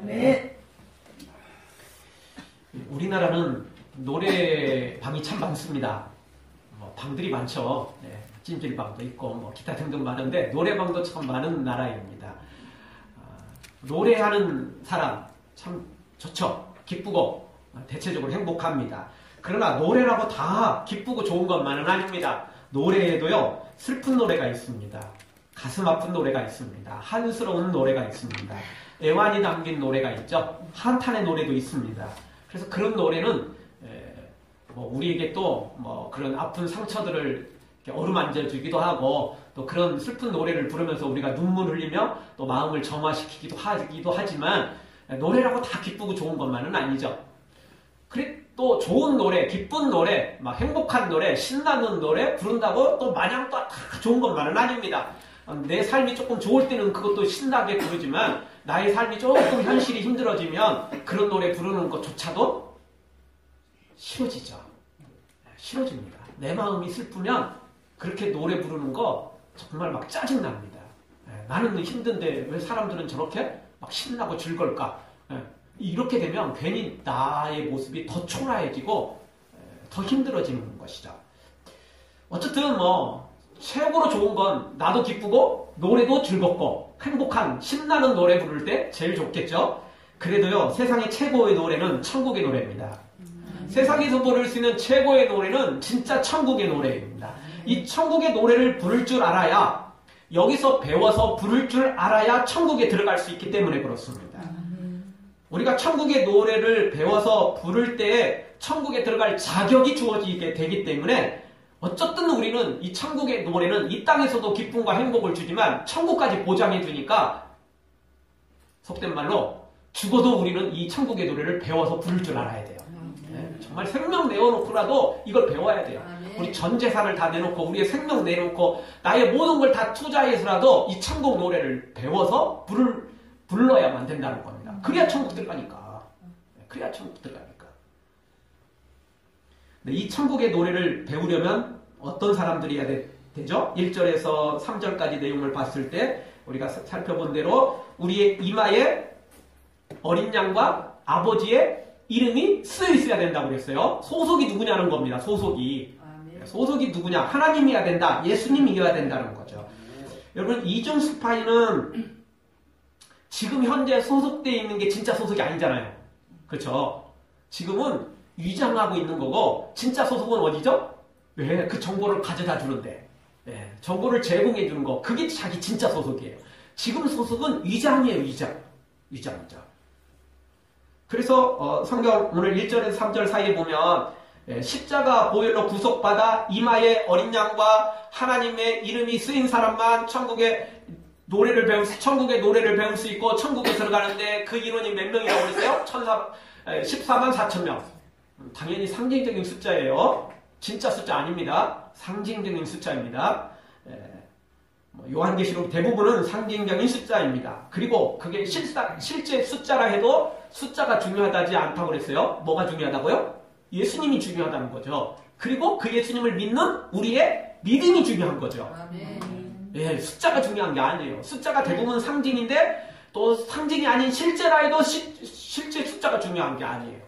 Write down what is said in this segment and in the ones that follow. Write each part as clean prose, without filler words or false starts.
네. 우리나라는 노래방이 참 많습니다. 방들이 많죠. 네, 찜질방도 있고 기타 등등 많은데 노래방도 참 많은 나라입니다. 노래하는 사람 참 좋죠. 기쁘고 대체적으로 행복합니다. 그러나 노래라고 다 기쁘고 좋은 것만은 아닙니다. 노래에도요 슬픈 노래가 있습니다. 가슴 아픈 노래가 있습니다. 한스러운 노래가 있습니다. 애환이 담긴 노래가 있죠. 한탄의 노래도 있습니다. 그래서 그런 노래는 우리에게 또 그런 아픈 상처들을 어루만져 주기도 하고 또 그런 슬픈 노래를 부르면서 우리가 눈물 흘리며 또 마음을 정화시키기도 하지만 노래라고 다 기쁘고 좋은 것만은 아니죠. 그래 또 좋은 노래, 기쁜 노래, 막 행복한 노래, 신나는 노래 부른다고 또 마냥 또 다 좋은 것만은 아닙니다. 내 삶이 조금 좋을 때는 그것도 신나게 부르지만 나의 삶이 조금 현실이 힘들어지면 그런 노래 부르는 것조차도 싫어지죠. 싫어집니다. 내 마음이 슬프면 그렇게 노래 부르는 거 정말 막 짜증납니다. 나는 힘든데 왜 사람들은 저렇게 막 신나고 즐거울까? 이렇게 되면 괜히 나의 모습이 더 초라해지고 더 힘들어지는 것이죠. 어쨌든 최고로 좋은 건 나도 기쁘고 노래도 즐겁고 행복한 신나는 노래 부를 때 제일 좋겠죠. 그래도요 세상의 최고의 노래는 천국의 노래입니다. 세상에서 부를 수 있는 최고의 노래는 진짜 천국의 노래입니다. 이 천국의 노래를 부를 줄 알아야 여기서 배워서 부를 줄 알아야 천국에 들어갈 수 있기 때문에 그렇습니다. 우리가 천국의 노래를 배워서 부를 때 천국에 들어갈 자격이 주어지게 되기 때문에 어쨌든 우리는 이 천국의 노래는 이 땅에서도 기쁨과 행복을 주지만 천국까지 보장해 주니까 속된 말로 죽어도 우리는 이 천국의 노래를 배워서 부를 줄 알아야 돼요. 정말 생명 내어놓고라도 이걸 배워야 돼요. 우리 전 재산을 다 내놓고 우리의 생명 내놓고 나의 모든 걸 다 투자해서라도 이 천국 노래를 배워서 불러야만 된다는 겁니다. 그래야 천국 들어가니까. 그래야 천국 들어가니까. 근데 이 천국의 노래를 배우려면 어떤 사람들이 해야 되죠? 1절에서 3절까지 내용을 봤을 때 우리가 살펴본 대로 우리의 이마에 어린 양과 아버지의 이름이 쓰여 있어야 된다고 그랬어요. 소속이 누구냐는 겁니다. 소속이. 소속이 누구냐? 하나님이어야 된다. 예수님이어야 된다는 거죠. 여러분 이중 스파이는 지금 현재 소속되어 있는 게 진짜 소속이 아니잖아요. 그렇죠? 지금은 위장하고 있는 거고 진짜 소속은 어디죠? 왜? 그 정보를 가져다 주는데 정보를 제공해 주는 거 그게 자기 진짜 소속이에요. 지금 소속은 위장이에요. 위장이죠. 그래서 성경 오늘 1절에서 3절 사이에 보면 십자가 보혈로 구속받아 이마에 어린 양과 하나님의 이름이 쓰인 사람만 천국의 노래를 배울 수 있고 천국에 들어가는데 그 인원이 몇 명이라고 그랬어요? 14만 4천 명. 당연히 상징적인 숫자예요. 진짜 숫자 아닙니다. 상징적인 숫자입니다. 요한계시록 대부분은 상징적인 숫자입니다. 그리고 그게 실제 숫자라 해도 숫자가 중요하지 않다고 그랬어요. 뭐가 중요하다고요? 예수님이 중요하다는 거죠. 그리고 그 예수님을 믿는 우리의 믿음이 중요한 거죠. 숫자가 중요한 게 아니에요. 숫자가 대부분 상징인데 또 상징이 아닌 실제라 해도 실제 숫자가 중요한 게 아니에요.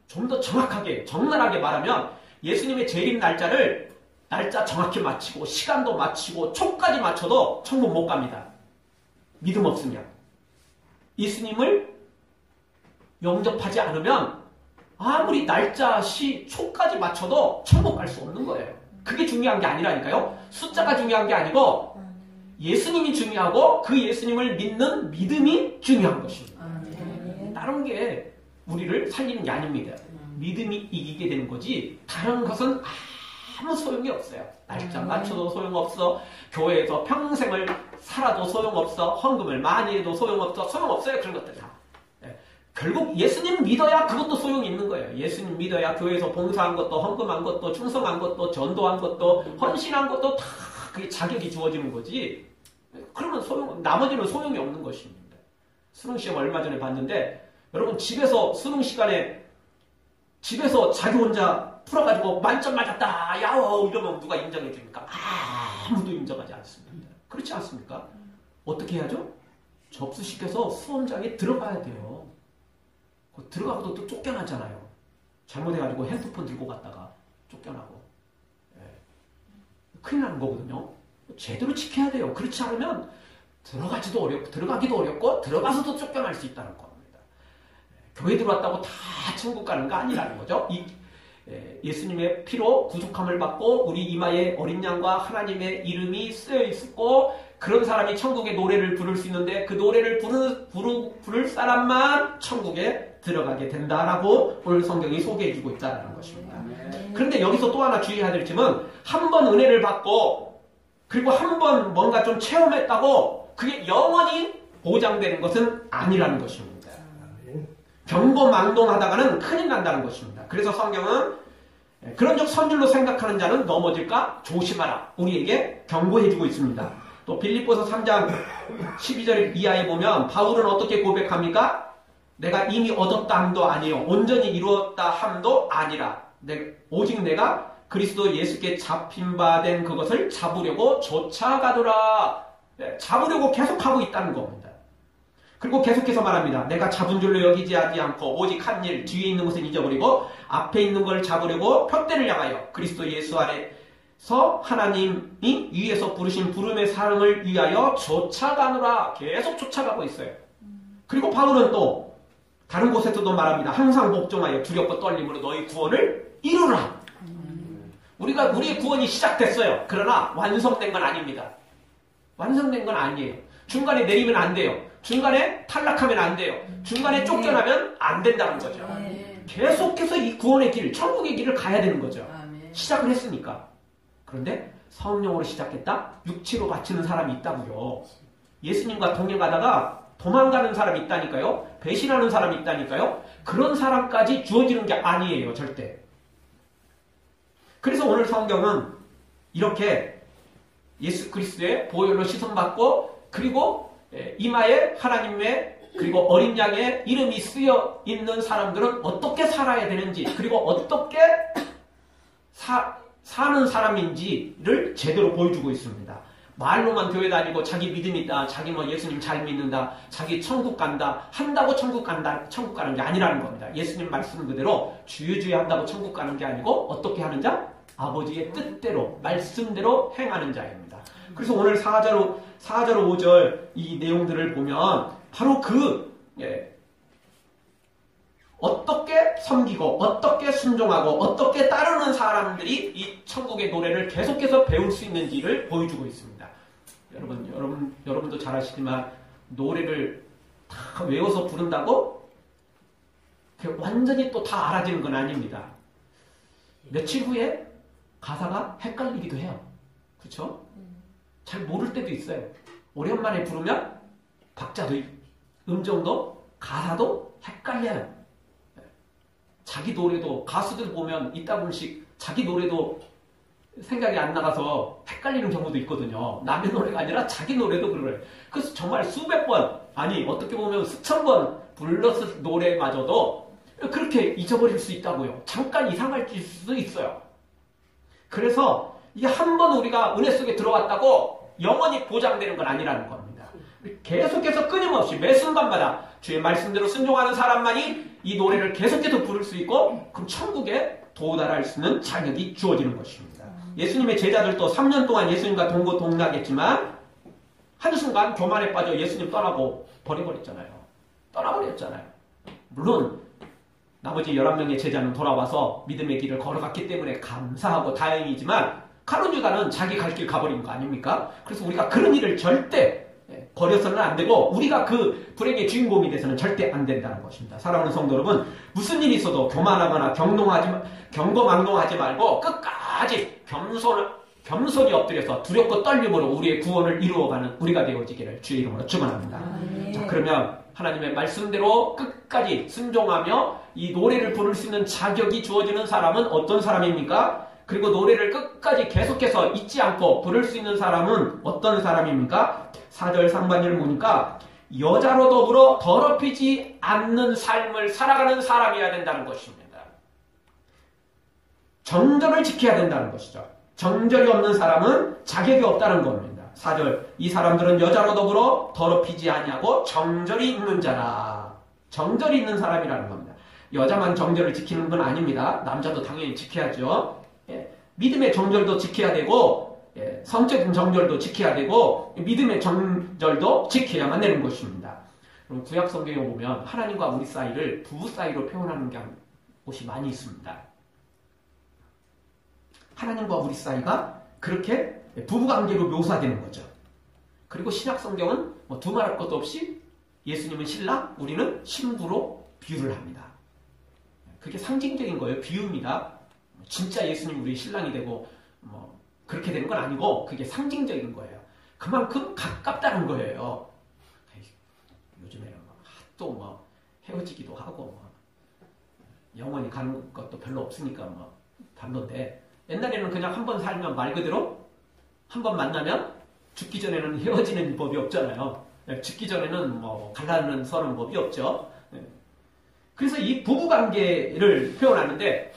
좀 더 정확하게 적나라하게 말하면 예수님의 재림 날짜 정확히 맞추고 시간도 맞추고 초까지 맞춰도 천국 못 갑니다. 믿음 없으면. 예수님을 영접하지 않으면 아무리 날짜, 초까지 맞춰도 천국 갈 수 없는 거예요. 그게 중요한 게 아니라니까요. 숫자가 중요한 게 아니고 예수님이 중요하고 그 예수님을 믿는 믿음이 중요한 것입니다. 다른 게 우리를 살리는 게 아닙니다. 믿음이 이기게 되는 거지 다른 것은 아무 소용이 없어요. 날짜 맞춰도 소용없어. 교회에서 평생을 살아도 소용없어. 헌금을 많이 해도 소용없어. 소용없어요. 그런 것들 다. 결국 예수님 믿어야 그것도 소용이 있는 거예요. 예수님 믿어야 교회에서 봉사한 것도 헌금한 것도 충성한 것도 전도한 것도 헌신한 것도 다 그게 자격이 주어지는 거지. 그러면 나머지는 소용이 없는 것입니다. 수능시험 얼마 전에 봤는데 여러분 집에서 수능 시간에 집에서 자기 혼자 풀어가지고 만점 맞았다 야호 이러면 누가 인정해 줍니까? 아무도 인정하지 않습니다. 그렇지 않습니까? 어떻게 해야죠? 접수시켜서 수험장에 들어가야 돼요. 들어가고도 또 쫓겨나잖아요. 잘못해가지고 핸드폰 들고 갔다가 쫓겨나고. 예. 큰일 나는 거거든요. 제대로 지켜야 돼요. 그렇지 않으면 들어가기도 어렵고 들어가서도 쫓겨날 수 있다는 겁니다. 교회 들어왔다고 다 천국 가는 거 아니라는 거죠. 예수님의 피로 구속함을 받고 우리 이마에 어린 양과 하나님의 이름이 쓰여 있고 그런 사람이 천국의 노래를 부를 수 있는데 그 노래를 부를 사람만 천국에 들어가게 된다라고 오늘 성경이 소개해주고 있다는 것입니다. 그런데 여기서 또 하나 주의해야 될 점은 한 번 은혜를 받고 그리고 한 번 뭔가 좀 체험했다고 그게 영원히 보장되는 것은 아니라는 것입니다. 경고망동하다가는 큰일 난다는 것입니다. 그래서 성경은 그런 적 선줄로 생각하는 자는 넘어질까 조심하라 우리에게 경고해주고 있습니다. 또 빌립보서 3장 12절 이하에 보면 바울은 어떻게 고백합니까? 내가 이미 얻었다 함도 아니요 온전히 이루었다 함도 아니라 오직 내가 그리스도 예수께 잡힌 바 된 그것을 잡으려고 쫓아가더라. 잡으려고 계속하고 있다는 겁니다. 그리고 계속해서 말합니다. 내가 잡은 줄로 여기지 않고 오직 한 일 뒤에 있는 것을 잊어버리고 앞에 있는 걸 잡으려고 푯대를 향하여 그리스도 예수 아래서 하나님이 위에서 부르신 부름의 사랑을 위하여 쫓아가노라. 계속 쫓아가고 있어요. 그리고 바울은 또 다른 곳에서도 말합니다. 항상 복종하여 두렵고 떨림으로 너희 구원을 이루라. 우리의 구원이 시작됐어요. 그러나 완성된 건 아닙니다. 완성된 건 아니에요. 중간에 내리면 안 돼요. 중간에 탈락하면 안 돼요. 중간에 쫓겨나면 안 된다는 거죠. 계속해서 이 구원의 길, 천국의 길을 가야 되는 거죠. 시작을 했으니까. 그런데 성령으로 시작했다? 육체로 바치는 사람이 있다고요. 예수님과 동행하다가 도망가는 사람이 있다니까요. 배신하는 사람이 있다니까요. 그런 사람까지 주어지는 게 아니에요. 절대. 그래서 오늘 성경은 이렇게 예수 그리스도의 보혈로 씻음받고 그리고 이마에 하나님의 그리고 어린 양의 이름이 쓰여 있는 사람들은 어떻게 살아야 되는지 그리고 어떻게 사는 사람인지를 제대로 보여주고 있습니다. 말로만 교회 다니고 자기 믿음 있다, 자기 뭐 예수님 잘 믿는다, 자기 천국 간다, 한다고 천국 가는 게 아니라는 겁니다. 예수님 말씀 그대로 주여 한다고 천국 가는 게 아니고 어떻게 하는 자? 아버지의 뜻대로, 말씀대로 행하는 자입니다. 그래서 오늘 4절, 5절 이 내용들을 보면 바로 어떻게 섬기고 어떻게 순종하고 어떻게 따르는 사람들이 이 천국의 노래를 계속해서 배울 수 있는지를 보여주고 있습니다. 여러분도 잘 아시지만 노래를 다 외워서 부른다고 완전히 또 다 알아지는 건 아닙니다. 며칠 후에 가사가 헷갈리기도 해요. 그렇죠? 잘 모를 때도 있어요. 오랜만에 부르면 박자도 음정도 가사도 헷갈려요. 자기 노래도 가수들 보면 이따금씩 자기 노래도 생각이 안 나가서 헷갈리는 경우도 있거든요. 남의 노래가 아니라 자기 노래도 그래요. 그래서 정말 수백 번 아니 어떻게 보면 수천 번 불렀을 노래마저도 그렇게 잊어버릴 수 있다고요. 잠깐 이상할 수 있어요. 그래서 이게 한 번 우리가 은혜 속에 들어왔다고 영원히 보장되는 건 아니라는 겁니다. 계속해서 끊임없이 매 순간마다 주의 말씀대로 순종하는 사람만이 이 노래를 계속해서 부를 수 있고 그럼 천국에 도달할 수 있는 자격이 주어지는 것입니다. 예수님의 제자들도 3년 동안 예수님과 동고동락했지만 한순간 교만에 빠져 예수님 떠나고 버려버렸잖아요. 떠나버렸잖아요. 물론 나머지 11명의 제자는 돌아와서 믿음의 길을 걸어갔기 때문에 감사하고 다행이지만 가룟 유다는 자기 갈 길 가버린 거 아닙니까? 그래서 우리가 그런 일을 절대 버려서는 안 되고 우리가 그 불행의 주인공이 돼서는 절대 안 된다는 것입니다. 사랑하는 성도 여러분, 무슨 일이 있어도 교만하거나 경거망동하지 말고 끝까지 겸손히 엎드려서 두렵고 떨림으로 우리의 구원을 이루어가는 우리가 되어지기를 주의 이름으로 축원합니다. 자, 그러면 하나님의 말씀대로 끝까지 순종하며 이 노래를 부를 수 있는 자격이 주어지는 사람은 어떤 사람입니까? 그리고 노래를 끝까지 계속해서 잊지 않고 부를 수 있는 사람은 어떤 사람입니까? 4절 상반절을 보니까 여자로 더불어 더럽히지 않는 삶을 살아가는 사람이어야 된다는 것입니다. 정절을 지켜야 된다는 것이죠. 정절이 없는 사람은 자격이 없다는 겁니다. 4절 이 사람들은 여자로 더불어 더럽히지 아니하고 정절이 있는 자라. 정절이 있는 사람이라는 겁니다. 여자만 정절을 지키는 건 아닙니다. 남자도 당연히 지켜야죠. 예, 믿음의 정절도 지켜야 되고 성적인 정절도 지켜야 되고 믿음의 정절도 지켜야만 되는 것입니다. 그럼 구약 성경에 보면 하나님과 우리 사이를 부부 사이로 표현하는 곳이 많이 있습니다. 하나님과 우리 사이가 그렇게 부부관계로 묘사되는 거죠. 그리고 신약 성경은 뭐 두말할 것도 없이 예수님은 신랑, 우리는 신부로 비유를 합니다. 그게 상징적인 거예요. 비유입니다. 진짜 예수님 우리 신랑이 되고 뭐 그렇게 되는 건 아니고 그게 상징적인 거예요. 그만큼 가깝다는 거예요. 요즘에는 또 뭐 헤어지기도 하고 뭐 영원히 가는 것도 별로 없으니까 뭐 반론데 옛날에는 그냥 한 번 살면 말 그대로 한 번 만나면 죽기 전에는 헤어지는 법이 없잖아요. 죽기 전에는 뭐 갈라는 서는 법이 없죠. 그래서 이 부부관계를 표현하는데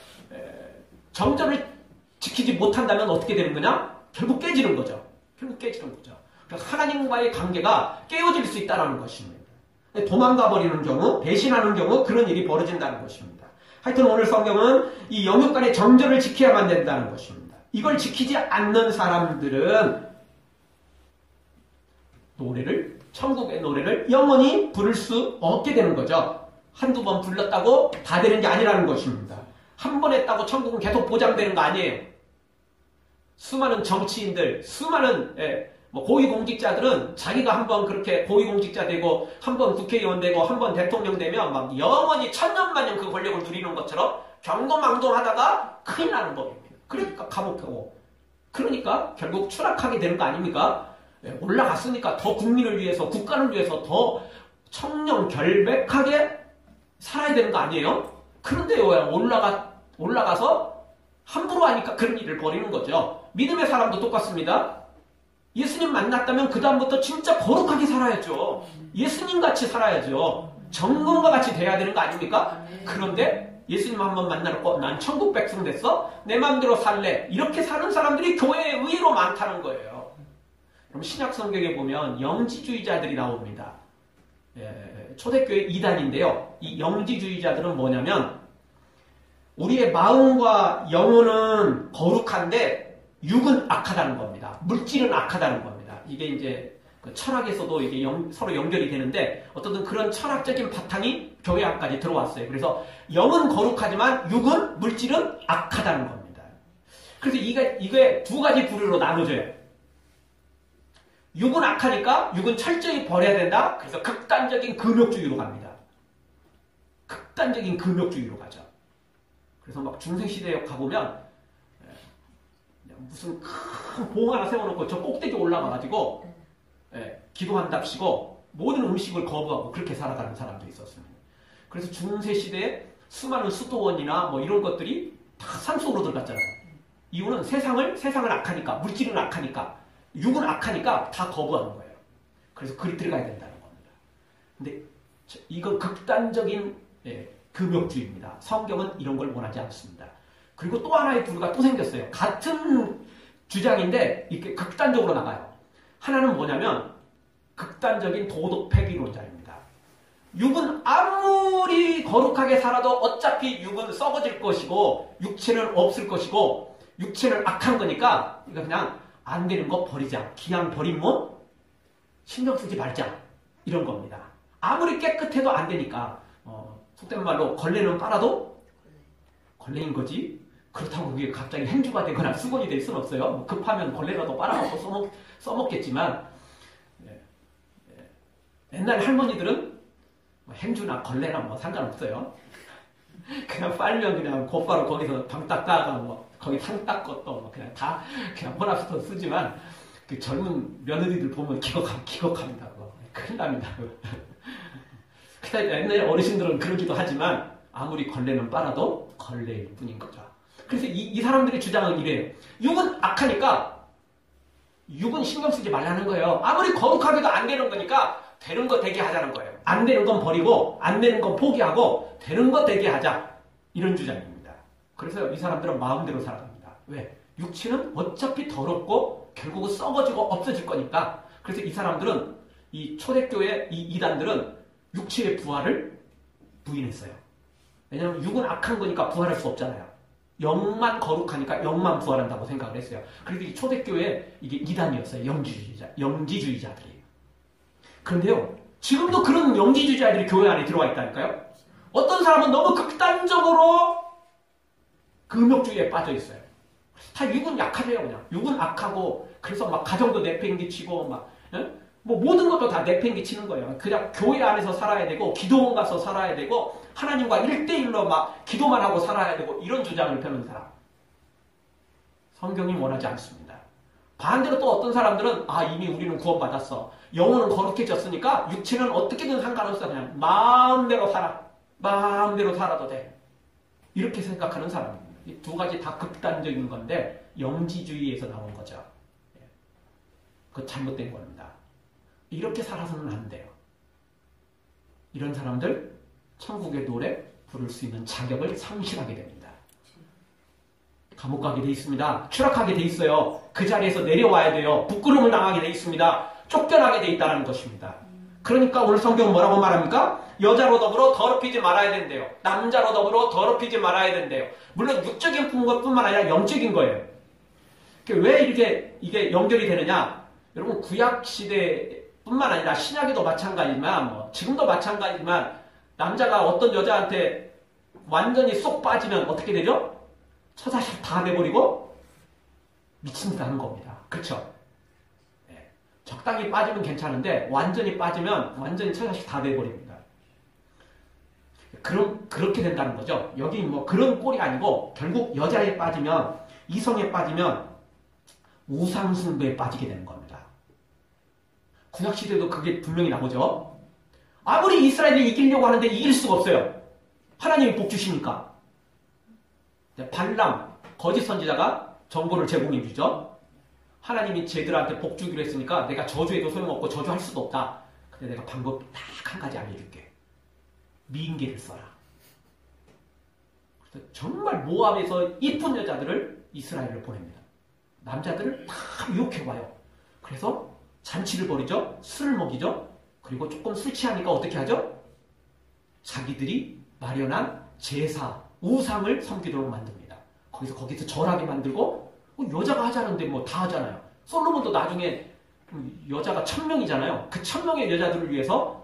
정절을 지키지 못한다면 어떻게 되는 거냐? 결국 깨지는 거죠. 결국 깨지는 거죠. 그래서 하나님과의 관계가 깨어질 수 있다는 것입니다. 도망가 버리는 경우, 배신하는 경우 그런 일이 벌어진다는 것입니다. 하여튼 오늘 성경은 이 영육 간의 정절을 지켜야만 된다는 것입니다. 이걸 지키지 않는 사람들은 천국의 노래를 영원히 부를 수 없게 되는 거죠. 한두 번 불렀다고 다 되는 게 아니라는 것입니다. 한 번 했다고 천국은 계속 보장되는 거 아니에요. 수많은 정치인들, 수많은 고위공직자들은 자기가 한번 그렇게 고위공직자 되고 한번 국회의원 되고 한번 대통령 되면 막 영원히 천년만년 그 권력을 누리는 것처럼 경동망동하다가 큰일 나는 법입니다. 그러니까 감옥하고 그러니까 결국 추락하게 되는 거 아닙니까? 올라갔으니까 더 국민을 위해서 국가를 위해서 더 청렴결백하게 살아야 되는 거 아니에요? 그런데요 올라가서 함부로 하니까 그런 일을 벌이는 거죠. 믿음의 사람도 똑같습니다. 예수님 만났다면 그 다음부터 진짜 거룩하게 살아야죠. 예수님같이 살아야죠. 정금과 같이 돼야 되는 거 아닙니까? 그런데 예수님 한번 만나놓고 난 천국 백성 됐어? 내 마음대로 살래. 이렇게 사는 사람들이 교회에 의외로 많다는 거예요. 그럼 신약 성경에 보면 영지주의자들이 나옵니다. 초대교회 이단인데요. 이 영지주의자들은 뭐냐면 우리의 마음과 영혼은 거룩한데 육은 악하다는 겁니다. 물질은 악하다는 겁니다. 이게 이제 그 철학에서도 이게 서로 연결이 되는데 어떤 그런 철학적인 바탕이 교회 안까지 들어왔어요. 그래서 영은 거룩하지만 육은 물질은 악하다는 겁니다. 그래서 이게 두 가지 부류로 나눠져요. 육은 악하니까 육은 철저히 버려야 된다. 그래서 극단적인 금욕주의로 갑니다. 극단적인 금욕주의로 가죠. 그래서 막 중생시대에 가보면 무슨 큰 봉 하나 세워놓고 저 꼭대기 올라가가지고 기도한답시고 모든 음식을 거부하고 그렇게 살아가는 사람들이 있었습니다. 그래서 중세시대에 수많은 수도원이나 뭐 이런 것들이 다 산속으로 들어갔잖아요. 이유는 세상을 악하니까, 물질은 악하니까, 육은 악하니까 다 거부하는 거예요. 그래서 그리 들어가야 된다는 겁니다. 근데 이건 극단적인 금욕주의입니다. 성경은 이런 걸 원하지 않습니다. 그리고 또 하나의 부류가 또 생겼어요. 같은 주장인데 이렇게 극단적으로 나가요. 하나는 뭐냐면 극단적인 도덕 폐기론자입니다. 육은 아무리 거룩하게 살아도 어차피 육은 썩어질 것이고 육체는 없을 것이고 육체는 악한 거니까 이거 그냥 안 되는 거 버리자. 그냥 버린 몸 신경 쓰지 말자. 이런 겁니다. 아무리 깨끗해도 안 되니까 속된 말로 걸레는 빨아도 걸레인 거지. 그렇다고 그게 갑자기 행주가 되거나 수건이 될 수는 없어요. 뭐 급하면 걸레라도 빨아먹고 써먹겠지만 옛날 할머니들은 뭐 행주나 걸레나 뭐 상관없어요. 그냥 빨면 그냥 곧바로 거기서 방 닦다가 뭐 거기 상 닦고 또 뭐 그냥 다 그냥 혼합스터 쓰지만 그 젊은 며느리들 보면 기겁합니다. 큰일 납니다. 옛날 어르신들은 그러기도 하지만 아무리 걸레는 빨아도 걸레일 뿐인 거죠. 그래서 이 사람들의 주장은 이래요. 육은 악하니까 육은 신경 쓰지 말라는 거예요. 아무리 거룩하게도 안 되는 거니까 되는 거 되게 하자는 거예요. 안 되는 건 버리고 안 되는 건 포기하고 되는 거 되게 하자. 이런 주장입니다. 그래서 이 사람들은 마음대로 살아갑니다. 왜? 육체는 어차피 더럽고 결국은 썩어지고 없어질 거니까. 그래서 이 사람들은, 이 초대교회 이 이단들은 육체의 부활을 부인했어요. 왜냐하면 육은 악한 거니까 부활할 수 없잖아요. 영만 거룩하니까 영만 부활한다고 생각을 했어요. 그래서 이 초대교회 이게 이단이었어요. 영지주의자들이. 그런데요, 지금도 그런 영지주의자들이 교회 안에 들어와 있다니까요. 어떤 사람은 너무 극단적으로 금욕주의에 빠져 있어요. 다 육은 약하대요, 그냥. 육은 악하고, 그래서 막 가정도 내팽개치고, 막, 뭐 모든 것도 다 내팽개치는 거예요. 그냥 교회 안에서 살아야 되고, 기도원 가서 살아야 되고, 하나님과 1대1로 막 기도만 하고 살아야 되고, 이런 주장을 펴는 사람. 성경이 원하지 않습니다. 반대로 또 어떤 사람들은, 이미 우리는 구원받았어. 영혼은 거룩해졌으니까, 육체는 어떻게든 상관없어. 그냥 마음대로 살아. 마음대로 살아도 돼. 이렇게 생각하는 사람입니다. 이 두 가지 다 극단적인 건데 영지주의에서 나온 거죠. 그거 잘못된 겁니다. 이렇게 살아서는 안 돼요. 이런 사람들 천국의 노래 부를 수 있는 자격을 상실하게 됩니다. 감옥 가게 돼 있습니다. 추락하게 돼 있어요. 그 자리에서 내려와야 돼요. 부끄러움을 당하게 돼 있습니다. 쫓겨나게 돼 있다는 것입니다. 그러니까 오늘 성경은 뭐라고 말합니까? 여자로 더불어 더럽히지 말아야 된대요. 남자로 더불어 더럽히지 말아야 된대요. 물론 육적인 것뿐만 아니라 영적인 거예요. 왜 이게 연결이 되느냐? 여러분 구약 시대뿐만 아니라 신약에도 마찬가지지만 지금도 마찬가지지만 남자가 어떤 여자한테 완전히 쏙 빠지면 어떻게 되죠? 처자식 다 내버리고 미친다는 겁니다. 그렇죠? 적당히 빠지면 괜찮은데 완전히 빠지면 완전히 처자식 다 내버립니다. 그렇게 된다는 거죠. 여기 뭐 그런 꼴이 아니고 결국 여자에 빠지면 이성에 빠지면 우상숭배에 빠지게 되는 겁니다. 구약시대도 그게 분명히 나오죠. 아무리 이스라엘이 이기려고 하는데 이길 수가 없어요. 하나님이 복 주시니까. 발람 거짓 선지자가 정보를 제공해 주죠. 하나님이 쟤들한테 복 주기로 했으니까 내가 저주해도 소용없고 저주할 수도 없다. 근데 내가 방법 딱 한 가지 알려줄게. 미인계를 써라. 그래서 정말 모압에서 이쁜 여자들을 이스라엘로 보냅니다. 남자들을 다 유혹해와요. 그래서 잔치를 벌이죠. 술을 먹이죠. 그리고 조금 술 취하니까 어떻게 하죠? 자기들이 마련한 제사, 우상을 섬기도록 만듭니다. 거기서 절하게 만들고 여자가 하자는데 뭐 다 하잖아요. 솔로몬도 나중에 여자가 1000명이잖아요. 그 1000명의 여자들을 위해서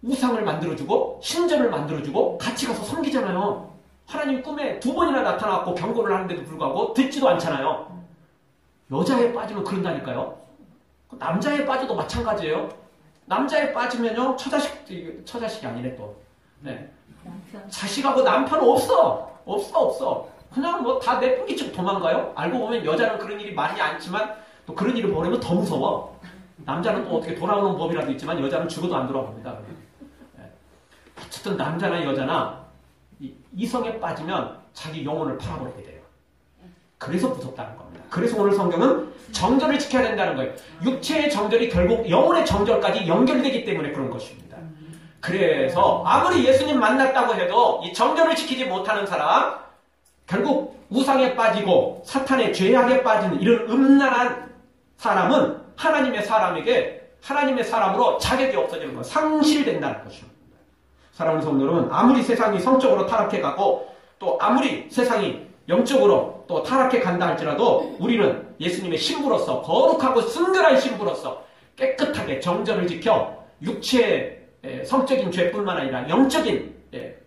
우상을 만들어주고 신전을 만들어주고 같이 가서 섬기잖아요. 하나님 꿈에 2번이나 나타나고 경고를 하는데도 불구하고 듣지도 않잖아요. 여자에 빠지면 그런다니까요. 남자에 빠져도 마찬가지예요. 남자에 빠지면요 처자식이 아니네 또. 네. 자식하고 남편 없어. 그냥 뭐 다 내팽개치고 도망가요. 알고 보면 여자는 그런 일이 많이 않지만 또 그런 일을 벌이면 더 무서워. 남자는 또 어떻게 돌아오는 법이라도 있지만 여자는 죽어도 안 돌아옵니다. 어쨌든 남자나 여자나 이성에 빠지면 자기 영혼을 팔아버리게 돼요. 그래서 무섭다는 겁니다. 그래서 오늘 성경은 정절을 지켜야 된다는 거예요. 육체의 정절이 결국 영혼의 정절까지 연결되기 때문에 그런 것입니다. 그래서 아무리 예수님 만났다고 해도 이 정절을 지키지 못하는 사람, 결국 우상에 빠지고 사탄의 죄악에 빠지는 이런 음란한 사람은 하나님의 사람으로 자격이 없어지는 것, 상실된다는 것입니다. 사랑하는 성도 여러분, 아무리 세상이 성적으로 타락해가고 또 아무리 세상이 영적으로 또 타락해 간다 할지라도 우리는 예수님의 신부로서 거룩하고 순결한 신부로서 깨끗하게 정절을 지켜 육체의 성적인 죄뿐만 아니라 영적인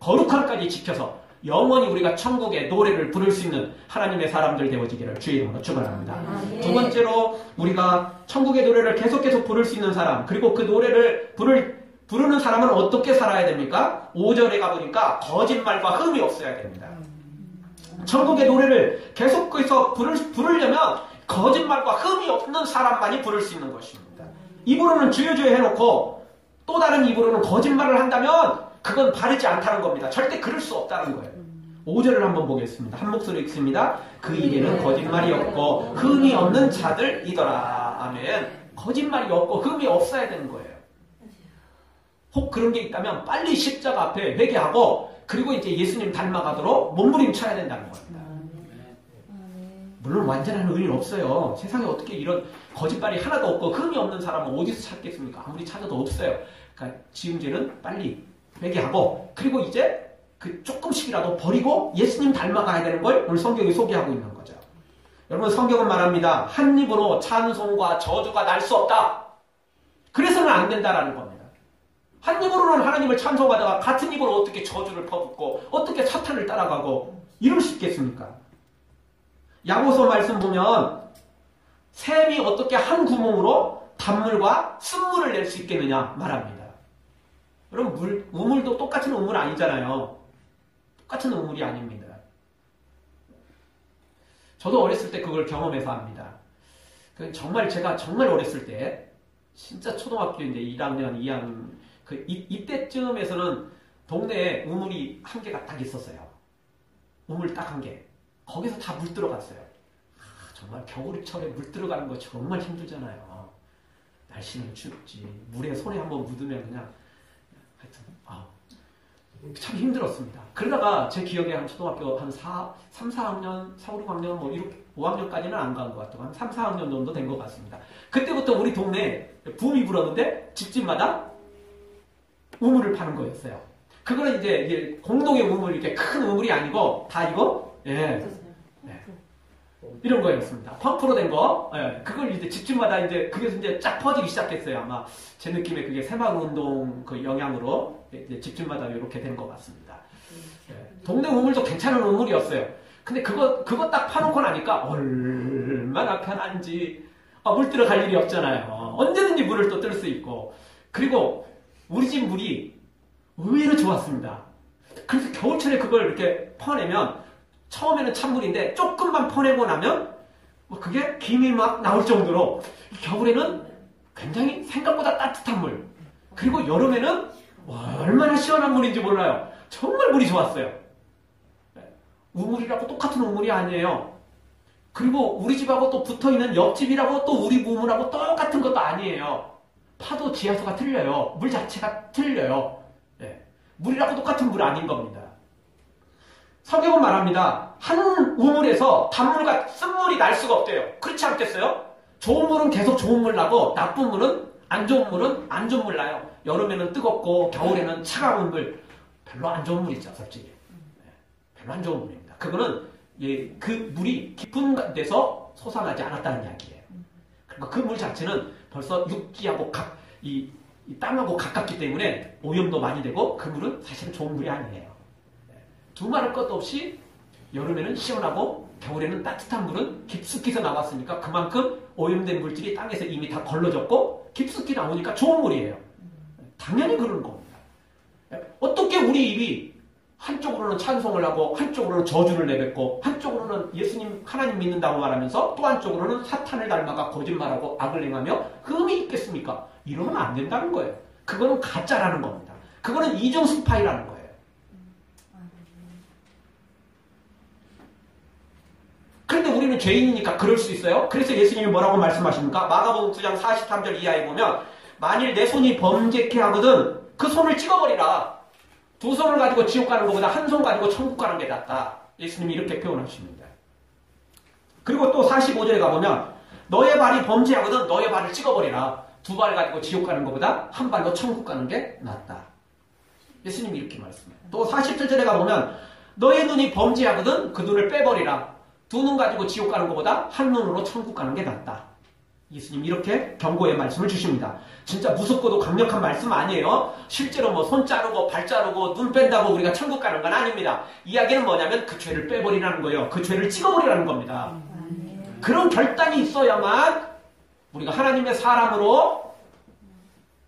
거룩함까지 지켜서 영원히 우리가 천국의 노래를 부를 수 있는 하나님의 사람들 되어지기를 주의 이름으로 축원합니다. 두 번째로 우리가 천국의 노래를 계속 부를 수 있는 사람, 그리고 그 노래를 부르는 사람은 어떻게 살아야 됩니까? 5절에 가보니까 거짓말과 흠이 없어야 됩니다. 천국의 노래를 계속해서 부르려면 거짓말과 흠이 없는 사람만이 부를 수 있는 것입니다. 입으로는 주여 주여 해놓고 또 다른 입으로는 거짓말을 한다면 그건 바르지 않다는 겁니다. 절대 그럴 수 없다는 거예요. 5절을 한번 보겠습니다. 한 목소리 읽습니다. 그 입에는 거짓말이 없고 흠이 없는 자들이더라. 아멘. 거짓말이 없고 흠이 없어야 되는 거예요. 혹 그런 게 있다면 빨리 십자가 앞에 회개하고 그리고 이제 예수님 닮아가도록 몸부림쳐야 된다는 겁니다. 물론 완전한 의리는 없어요. 세상에 어떻게 이런 거짓말이 하나도 없고 흠이 없는 사람은 어디서 찾겠습니까? 아무리 찾아도 없어요. 그러니까 지은 죄는 빨리 회개하고 그리고 이제 그 조금씩이라도 버리고 예수님 닮아가야 되는 걸 오늘 성경이 소개하고 있는 거죠. 여러분 성경은 말합니다. 한 입으로 찬송과 저주가 날 수 없다. 그래서는 안 된다라는 겁니다. 한 입으로는 하나님을 찬송하다가 같은 입으로 어떻게 저주를 퍼붓고 어떻게 사탄을 따라가고 이럴 수 있겠습니까? 야고보 말씀 보면 샘이 어떻게 한 구멍으로 단물과 쓴물을 낼 수 있겠느냐 말합니다. 여러분 우물도 똑같은 우물 아니잖아요. 똑같은 우물이 아닙니다. 저도 어렸을 때 그걸 경험해서 압니다. 정말 제가 정말 어렸을 때 진짜 초등학교 이제 1학년, 2학년 이때쯤에서는 동네에 우물이 한 개가 딱 있었어요. 우물 딱 한 개. 거기서 다 물 들어갔어요. 정말 겨울철에 물 들어가는 거 정말 힘들잖아요. 날씨는 춥지. 물에 손에 한번 묻으면 그냥 하여튼 참 힘들었습니다. 그러다가 제 기억에 한 초등학교 한 3, 4학년, 4, 5, 6학년 뭐 이렇게 5학년까지는 안 간 것 같고 한 3, 4학년 정도 된 것 같습니다. 그때부터 우리 동네에 붐이 불었는데 집집마다 우물을 파는 거였어요. 그거는 이제 공동의 우물, 이렇게 큰 우물이 아니고 다 이거 이런 거였습니다. 펌프로 된 거. 그걸 이제 집집마다 이제 그게 이제 쫙 퍼지기 시작했어요. 아마 제 느낌에 그게 새마을운동 그 영향으로 이제 집집마다 이렇게 된 것 같습니다. 동네 우물도 괜찮은 우물이었어요. 근데 그거 딱 파놓고 나니까 얼마나 편한지. 물 들어갈 일이 없잖아요. 언제든지 물을 또 뜰 수 있고. 그리고 우리 집 물이 의외로 좋았습니다. 그래서 겨울철에 그걸 이렇게 퍼내면 처음에는 찬물인데 조금만 퍼내고 나면 그게 김이 막 나올 정도로 겨울에는 굉장히 생각보다 따뜻한 물. 그리고 여름에는 얼마나 시원한 물인지 몰라요. 정말 물이 좋았어요. 우물이라고 똑같은 우물이 아니에요. 그리고 우리 집하고 또 붙어있는 옆집이라고 또 우리 우물하고 똑같은 것도 아니에요. 파도 지하수가 틀려요. 물 자체가 틀려요. 물이라고 똑같은 물 아닌 겁니다. 성경은 말합니다. 한 우물에서 단물과 쓴물이 날 수가 없대요. 그렇지 않겠어요? 좋은 물은 계속 좋은 물 나고 나쁜 물은 안 좋은 물은 안 좋은 물 나요. 여름에는 뜨겁고 겨울에는 차가운 물. 별로 안 좋은 물이죠, 솔직히. 별로 안 좋은 물입니다. 그거는 그 물이 깊은 데서 솟아나지 않았다는 이야기예요. 그리고 그 물 자체는 벌써 육지하고 이 땅하고 가깝기 때문에 오염도 많이 되고 그 물은 사실은 좋은 물이 아니에요. 두말할 것도 없이 여름에는 시원하고 겨울에는 따뜻한 물은 깊숙이서 나왔으니까 그만큼 오염된 물질이 땅에서 이미 다 걸러졌고 깊숙이 나오니까 좋은 물이에요. 당연히 그런 겁니다. 어떻게 우리 입이 한쪽으로는 찬송을 하고 한쪽으로는 저주를 내뱉고 한쪽으로는 예수님 하나님 믿는다고 말하면서 또 한쪽으로는 사탄을 닮아가 거짓말하고 악을 행하며 흠이 있겠습니까? 이러면 안 된다는 거예요. 그거는 가짜라는 겁니다. 그거는 이중 스파이라는 거예요. 그런데 우리는 죄인이니까 그럴 수 있어요. 그래서 예수님이 뭐라고 말씀하십니까? 마가복음 9장 43절 이하에 보면 만일 내 손이 범죄케 하거든 그 손을 찍어버리라. 두 손을 가지고 지옥 가는 것보다 한 손 가지고 천국 가는 게 낫다. 예수님이 이렇게 표현하십니다. 그리고 또 45절에 가보면 너의 발이 범죄하거든 너의 발을 찍어버리라. 두 발 가지고 지옥 가는 것보다 한 발로 천국 가는 게 낫다. 예수님이 이렇게 말씀해요. 또 47절에 가보면 너의 눈이 범죄하거든 그 눈을 빼버리라. 두 눈 가지고 지옥 가는 것보다 한 눈으로 천국 가는 게 낫다. 예수님이 이렇게 경고의 말씀을 주십니다. 진짜 무섭고도 강력한 말씀 아니에요. 실제로 뭐 손 자르고 발 자르고 눈 뺀다고 우리가 천국 가는 건 아닙니다. 이야기는 뭐냐면 그 죄를 빼버리라는 거예요. 그 죄를 찍어버리라는 겁니다. 그런 결단이 있어야만 우리가 하나님의 사람으로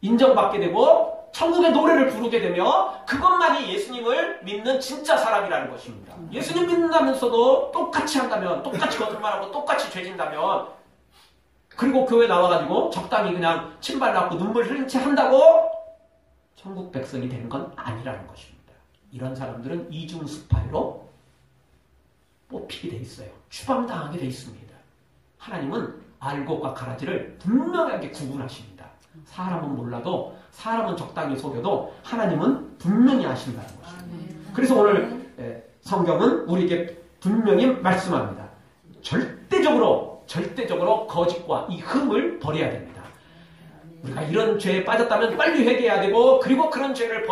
인정받게 되고 천국의 노래를 부르게 되며 그것만이 예수님을 믿는 진짜 사람이라는 것입니다. 예수님 믿는다면서도 똑같이 한다면 똑같이 거짓말하고 똑같이 죄진다면 그리고 교회 나와가지고 적당히 그냥 침발 났고 눈물 흘린 채 한다고 천국 백성이 되는 건 아니라는 것입니다. 이런 사람들은 이중 스파이로 뽑히게 돼 있어요. 추방당하게 돼 있습니다. 하나님은 알곡과 가라지를 분명하게 구분하십니다. 사람은 몰라도 사람은 적당히 속여도 하나님은 분명히 아신다는 것입니다. 그래서 오늘 성경은 우리에게 분명히 말씀합니다. 절대 절대적으로 거짓과 이 흠을 버려야 됩니다. 우리가 이런 죄에 빠졌다면 빨리 회개해야 되고, 그리고 그런 죄를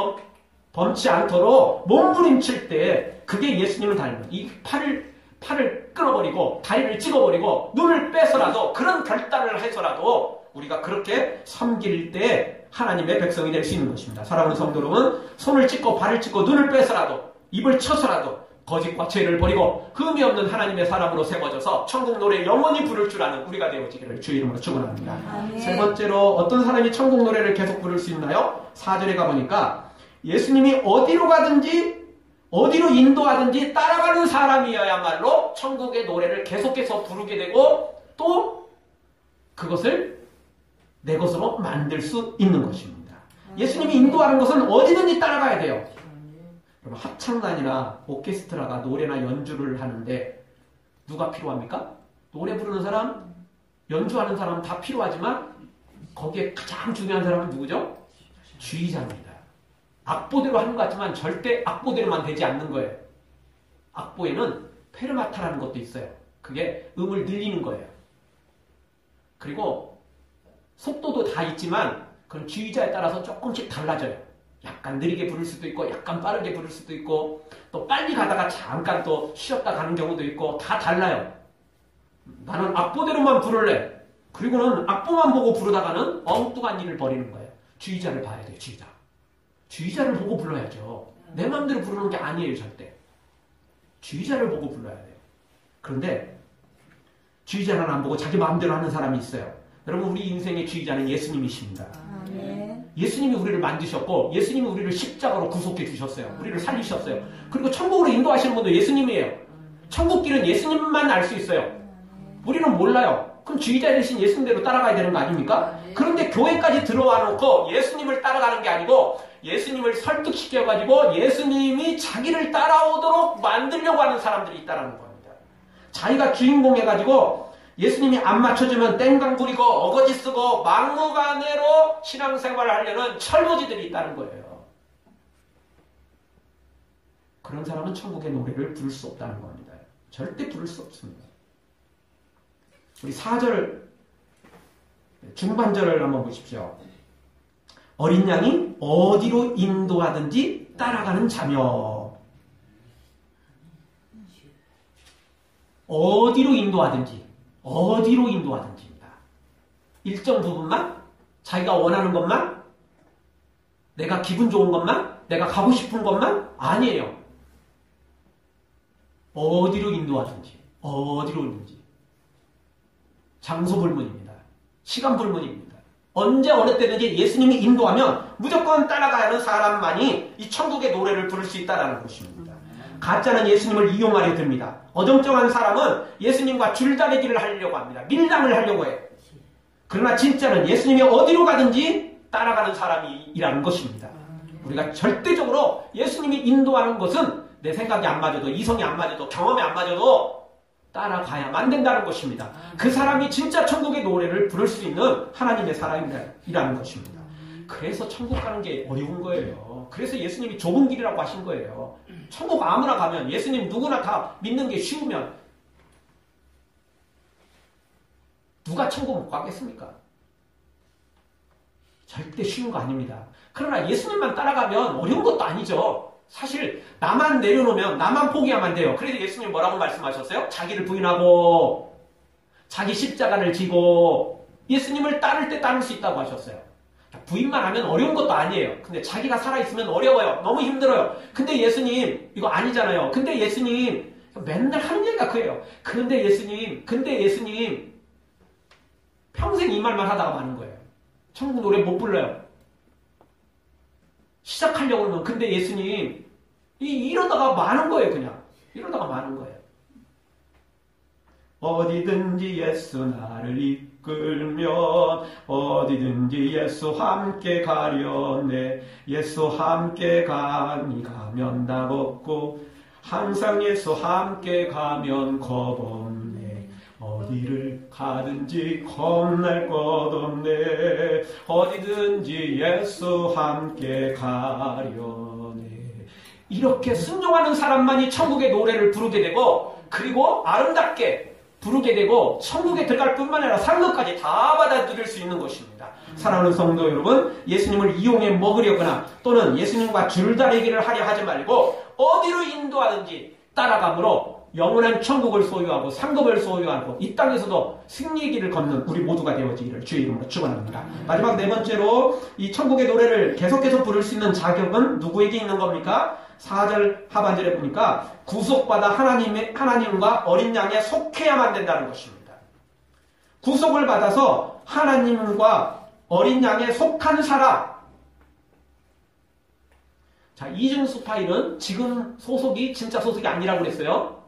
범치 않도록 몸부림칠 때, 그게 예수님을 닮은, 이 팔을 끊어버리고 다리를 찍어버리고 눈을 빼서라도, 그런 결단을 해서라도 우리가 그렇게 섬길 때 하나님의 백성이 될 수 있는 것입니다. 사랑하는 성도 여러분, 손을 찢고 발을 찢고 눈을 빼서라도, 입을 쳐서라도 거짓과 죄를 버리고 흠이 없는 하나님의 사람으로 세워져서 천국 노래 영원히 부를 줄 아는 우리가 되어지기를 주의 이름으로 축원합니다. 아멘. 세 번째로 어떤 사람이 천국 노래를 계속 부를 수 있나요? 4절에 가보니까 예수님이 어디로 가든지 어디로 인도하든지 따라가는 사람이어야말로 천국의 노래를 계속해서 부르게 되고, 또 그것을 내 것으로 만들 수 있는 것입니다. 예수님이 인도하는 것은 어디든지 따라가야 돼요. 여러분, 합창단이나 오케스트라가 노래나 연주를 하는데 누가 필요합니까? 노래 부르는 사람, 연주하는 사람 다 필요하지만 거기에 가장 중요한 사람은 누구죠? 주의자입니다. 악보대로 하는 것 같지만 절대 악보대로만 되지 않는 거예요. 악보에는 페르마타라는 것도 있어요. 그게 음을 늘리는 거예요. 그리고 속도도 다 있지만 그건 주의자에 따라서 조금씩 달라져요. 약간 느리게 부를 수도 있고 약간 빠르게 부를 수도 있고, 또 빨리 가다가 잠깐 또 쉬었다 가는 경우도 있고, 다 달라요. 나는 악보대로만 부를래. 그리고는 악보만 보고 부르다가는 엉뚱한 일을 벌이는 거예요. 주의자를 봐야 돼요. 주의자를 보고 불러야죠. 내 마음대로 부르는 게 아니에요. 절대. 주의자를 보고 불러야 돼요. 그런데 주의자는 안 보고 자기 마음대로 하는 사람이 있어요. 여러분, 우리 인생의 주의자는 예수님이십니다. 아멘. 예수님이 우리를 만드셨고 예수님이 우리를 십자가로 구속해 주셨어요. 우리를 살리셨어요. 그리고 천국으로 인도하시는 분도 예수님이에요. 천국 길은 예수님만 알 수 있어요. 우리는 몰라요. 그럼 주의자 대신 예수님대로 따라가야 되는 거 아닙니까? 그런데 교회까지 들어와 놓고 예수님을 따라가는 게 아니고 예수님을 설득시켜가지고 예수님이 자기를 따라오도록 만들려고 하는 사람들이 있다는 겁니다. 자기가 주인공 해가지고 예수님이 안 맞춰주면 땡강 부리고 어거지 쓰고 막무가내로 신앙생활을 하려는 철거지들이 있다는 거예요. 그런 사람은 천국의 노래를 부를 수 없다는 겁니다. 절대 부를 수 없습니다. 우리 4절 중반절을 한번 보십시오. 어린 양이 어디로 인도하든지 따라가는 자며, 어디로 인도하든지입니다. 일정 부분만, 자기가 원하는 것만, 내가 기분 좋은 것만, 내가 가고 싶은 것만 아니에요. 어디로 인도하든지. 장소 불문입니다. 시간 불문입니다. 언제 어느 때든지 예수님이 인도하면 무조건 따라가야 하는 사람만이 이 천국의 노래를 부를 수 있다는 것입니다. 가짜는 예수님을 이용하려 듭니다. 어정쩡한 사람은 예수님과 줄다리기를 하려고 합니다. 밀당을 하려고 해요. 그러나 진짜는 예수님이 어디로 가든지 따라가는 사람이라는 것입니다. 우리가 절대적으로 예수님이 인도하는 것은 내 생각이 안 맞아도, 이성이 안 맞아도, 경험이 안 맞아도 따라가야만 된다는 것입니다. 그 사람이 진짜 천국의 노래를 부를 수 있는 하나님의 사람이라는 것입니다. 그래서 천국 가는 게 어려운 거예요. 그래서 예수님이 좁은 길이라고 하신 거예요. 천국 아무나 가면, 예수님 누구나 다 믿는 게 쉬우면 누가 천국 못 가겠습니까? 절대 쉬운 거 아닙니다. 그러나 예수님만 따라가면 어려운 것도 아니죠. 사실 나만 내려놓으면, 나만 포기하면 돼요. 그래서 예수님 뭐라고 말씀하셨어요? 자기를 부인하고 자기 십자가를 지고 예수님을 따를 때 따를 수 있다고 하셨어요. 부인만 하면 어려운 것도 아니에요. 근데 자기가 살아있으면 어려워요. 너무 힘들어요. 근데 예수님 이거 아니잖아요. 근데 예수님 맨날 하는 얘기가 그래요. 근데 예수님 평생 이 말만 하다가 마는 거예요. 천국 노래 못 불러요. 시작하려고 하면 근데 예수님 이러다가 마는 거예요. 그냥 이러다가 마는 거예요. 어디든지 예수 나를 이끌면 어디든지 예수 함께 가려네. 예수 함께 가면 답 없고 항상 예수 함께 가면 겁 없네. 어디를 가든지 겁날 것 없네. 어디든지 예수 함께 가려네. 이렇게 순종하는 사람만이 천국의 노래를 부르게 되고, 그리고 아름답게 부르게 되고 천국에 들어갈 뿐만 아니라 상급까지 다 받아들일 수 있는 것입니다. 사랑하는 성도 여러분, 예수님을 이용해 먹으려거나 또는 예수님과 줄다리기를 하려 하지 말고 어디로 인도하든지 따라감으로 영원한 천국을 소유하고 상급을 소유하고 이 땅에서도 승리의 길을 걷는 우리 모두가 되어지기를 주의 이름으로 축원합니다. 마지막 네 번째로 이 천국의 노래를 계속해서 부를 수 있는 자격은 누구에게 있는 겁니까? 4절 하반절에 보니까 구속받아 하나님과 어린 양에 속해야만 된다는 것입니다. 구속을 받아서 하나님과 어린 양에 속한 사람. 자, 이중수 파일은 지금 소속이 진짜 소속이 아니라고 그랬어요.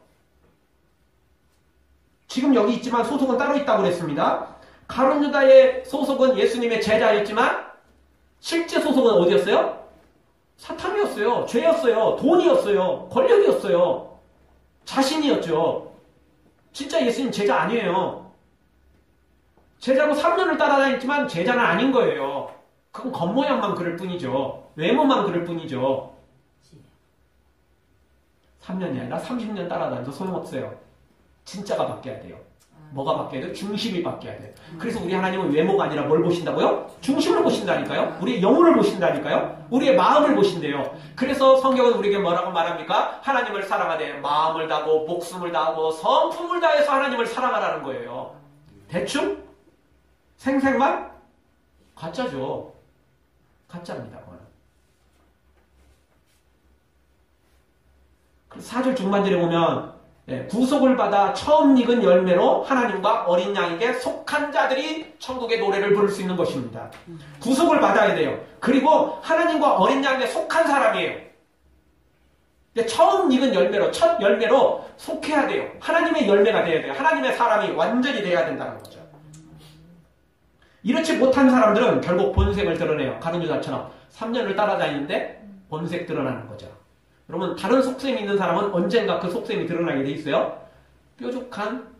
지금 여기 있지만 소속은 따로 있다고 그랬습니다. 가룟 유다의 소속은 예수님의 제자였지만 실제 소속은 어디였어요? 사탄이었어요. 죄였어요. 돈이었어요. 권력이었어요. 자신이었죠. 진짜 예수님 제자 아니에요. 제자로 3년을 따라다녔지만 제자는 아닌 거예요. 그건 겉모양만 그럴 뿐이죠. 외모만 그럴 뿐이죠. 3년이 아니라 30년 따라다녀도 소용없어요. 진짜가 바뀌어야 돼요. 뭐가 바뀌어야 돼요? 중심이 바뀌어야 돼요. 그래서 우리 하나님은 외모가 아니라 뭘 보신다고요? 중심을 보신다니까요. 우리의 영혼을 보신다니까요. 우리의 마음을 보신대요. 그래서 성경은 우리에게 뭐라고 말합니까? 하나님을 사랑하되 마음을 다하고 목숨을 다하고 성품을 다해서 하나님을 사랑하라는 거예요. 대충? 생생만? 가짜죠. 가짜입니다. 그래서 4절 중반절에 보면 구속을 받아 처음 익은 열매로 하나님과 어린 양에게 속한 자들이 천국의 노래를 부를 수 있는 것입니다. 구속을 받아야 돼요. 그리고 하나님과 어린 양에게 속한 사람이에요. 처음 익은 열매로, 첫 열매로 속해야 돼요. 하나님의 열매가 돼야 돼요. 하나님의 사람이 완전히 돼야 된다는 거죠. 이렇지 못한 사람들은 결국 본색을 드러내요. 가룟 유다처럼 3년을 따라다니는데 본색 드러나는 거죠. 여러분, 다른 속셈이 있는 사람은 언젠가 그 속셈이 드러나게 돼 있어요. 뾰족한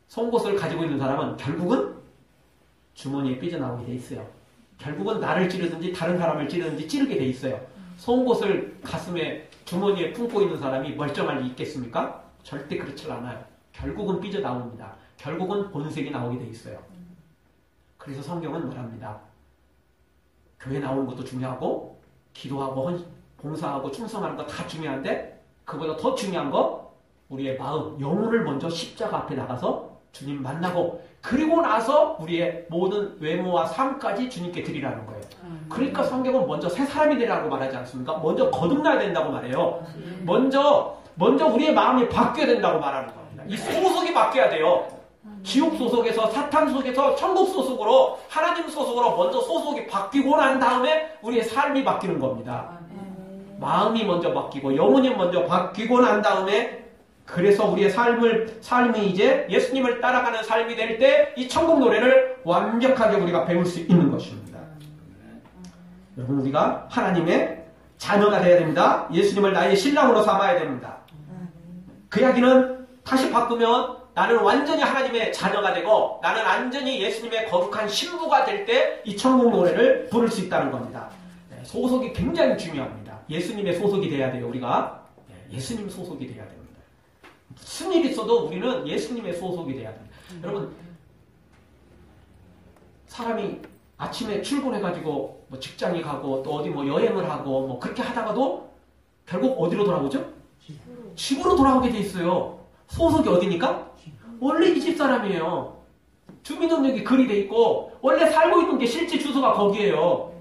송곳을 가지고 있는 사람은 결국은 주머니에 삐져나오게 돼 있어요. 결국은 나를 찌르든지 다른 사람을 찌르든지 찌르게 돼 있어요. 송곳을 가슴에 주머니에 품고 있는 사람이 멀쩡할 리 있겠습니까? 절대 그렇지 않아요. 결국은 삐져나옵니다. 결국은 본색이 나오게 돼 있어요. 그래서 성경은 말합니다. 교회 나오는 것도 중요하고 기도하고 봉사하고 충성하는 거 다 중요한데 그보다 더 중요한 거 우리의 마음, 영혼을 먼저 십자가 앞에 나가서 주님 만나고 그리고 나서 우리의 모든 외모와 삶까지 주님께 드리라는 거예요. 그러니까 성경은 먼저 새 사람이 되라고 말하지 않습니까? 먼저 거듭나야 된다고 말해요. 먼저 우리의 마음이 바뀌어야 된다고 말하는 겁니다. 이 소속이 바뀌어야 돼요. 지옥 소속에서 사탄 소속에서 천국 소속으로 하나님 소속으로 먼저 소속이 바뀌고 난 다음에 우리의 삶이 바뀌는 겁니다. 마음이 먼저 바뀌고 영혼이 먼저 바뀌고 난 다음에 그래서 우리의 삶이 이제 예수님을 따라가는 삶이 될 때 이 천국 노래를 완벽하게 우리가 배울 수 있는 것입니다. 여러분, 우리가 하나님의 자녀가 되어야 됩니다. 예수님을 나의 신랑으로 삼아야 됩니다. 그 이야기는 다시 바꾸면 나는 완전히 하나님의 자녀가 되고 나는 완전히 예수님의 거룩한 신부가 될 때 이 천국 노래를 부를 수 있다는 겁니다. 소속이 굉장히 중요합니다. 예수님의 소속이 돼야 돼요. 우리가 예수님 소속이 돼야 됩니다. 무슨 일이 있어도 우리는 예수님의 소속이 돼야 됩니다. 여러분, 사람이 아침에 출근해가지고 뭐 직장에 가고 또 어디 뭐 여행을 하고 뭐 그렇게 하다가도 결국 어디로 돌아오죠? 집으로 돌아오게 돼 있어요. 소속이 어디니까? 원래 이 집 사람이에요. 주민등록이 글이 돼 있고 원래 살고 있는 게 실제 주소가 거기에요.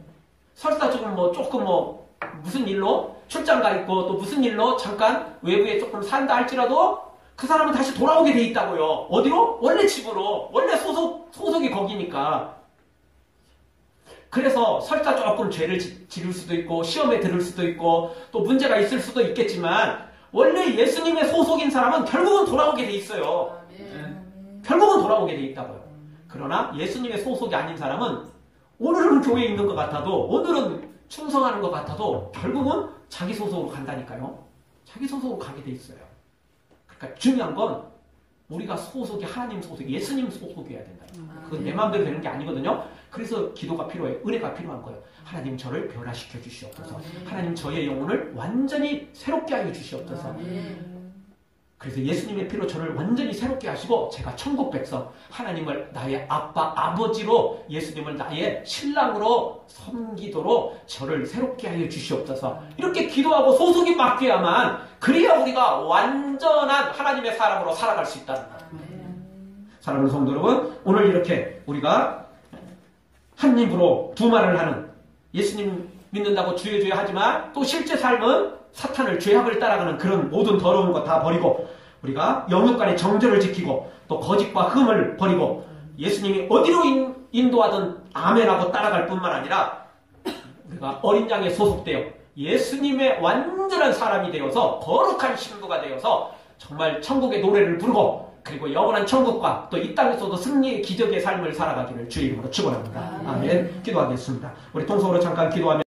설사 조금 무슨 일로 출장 가 있고 또 무슨 일로 잠깐 외부에 조금 산다 할지라도 그 사람은 다시 돌아오게 돼 있다고요. 어디로? 원래 집으로. 원래 소속이 거기니까. 그래서 설사 조금 죄를 지를 수도 있고 시험에 들을 수도 있고 또 문제가 있을 수도 있겠지만 원래 예수님의 소속인 사람은 결국은 돌아오게 돼 있어요. 결국은 돌아오게 돼 있다고요. 그러나 예수님의 소속이 아닌 사람은 오늘은 교회에 있는 것 같아도 오늘은 충성하는 것 같아도 결국은 자기 소속으로 간다니까요. 자기 소속으로 가게 돼 있어요. 그러니까 중요한 건 우리가 소속이 하나님 소속이 예수님 소속이어야 된다. 그건 내 마음대로 되는 게 아니거든요. 그래서 기도가 필요해요. 은혜가 필요한 거예요. 하나님 저를 변화시켜 주시옵소서. 하나님 저의 영혼을 완전히 새롭게 하여 주시옵소서. 그래서 예수님의 피로 저를 완전히 새롭게 하시고 제가 천국 백성, 하나님을 나의 아빠, 아버지로 예수님을 나의 신랑으로 섬기도록 저를 새롭게 하여 주시옵소서. 이렇게 기도하고 소속이 바뀌어야만 그래야 우리가 완전한 하나님의 사람으로 살아갈 수 있다는 거예요. 사랑하는 성도 여러분, 오늘 이렇게 우리가 한 입으로 두 말을 하는 예수님 믿는다고 주여 하지만 또 실제 삶은 사탄을 죄악을 따라가는 그런 모든 더러운 것 다 버리고 우리가 영육간의 정절을 지키고 또 거짓과 흠을 버리고 예수님이 어디로 인도하든 아멘하고 따라갈 뿐만 아니라 우리가 어린 양에 소속되어 예수님의 완전한 사람이 되어서 거룩한 신부가 되어서 정말 천국의 노래를 부르고 그리고 영원한 천국과 또 이 땅에서도 승리의 기적의 삶을 살아가기를 주의 이름으로 축원합니다. 아멘. 기도하겠습니다. 우리 통성으로 잠깐 기도하면